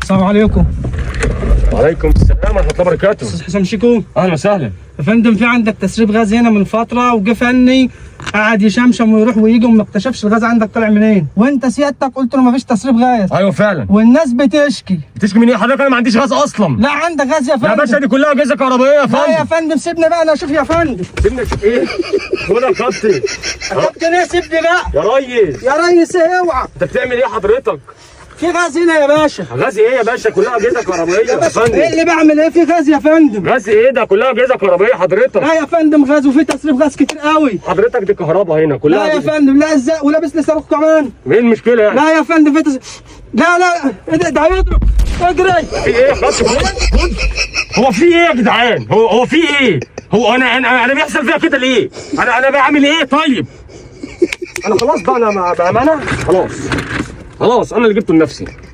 السلام عليكم. وعليكم السلام ورحمه الله وبركاته. استاذ حسام شيكو. اهلا وسهلا يا فندم، في عندك تسريب غاز هنا من فتره، وجه فني قعد يشمشم ويروح ويجي وما اكتشفش الغاز عندك طلع منين، وانت سيادتك قلت له مفيش تسريب غاز. ايوه فعلا. والناس بتشكي. بتشكي من ايه حضرتك؟ انا ما عنديش غاز اصلا. لا عندك غاز يا فندم. يا باشا دي كلها اجهزه كهربائيه يا فندم. لا يا فندم سيبني بقى انا اشوف يا فندم. سيبني اشوف ايه؟ هو انا كابتن. يا كابتن ايه؟ سيبني بقى يا ريس. يا ريس. ايه اوعى. انت بتعمل ايه حضرتك؟ في غاز هنا يا باشا. غاز ايه يا باشا؟ كلها اجهزه كهربائيه يا فندم. ايه اللي بعمل ايه؟ في غاز يا فندم. غاز ايه ده؟ كلها اجهزه كهربائيه حضرتك. لا يا فندم غاز، وفي تسريب غاز كتير قوي. حضرتك دي كهرباء هنا كلها. لا يا فندم. لا ازاي؟ ولابس لي صاروخ كمان. ايه المشكله يعني؟ لا يا فندم في لا لا إيه ده هيضرب. اجري. في ايه؟ هو في ايه يا جدعان؟ هو في ايه؟ هو انا بيحصل فيها كده ليه؟ انا بعمل ايه طيب؟ انا خلاص بقى، انا بامانه خلاص انا اللي جبته لنفسي.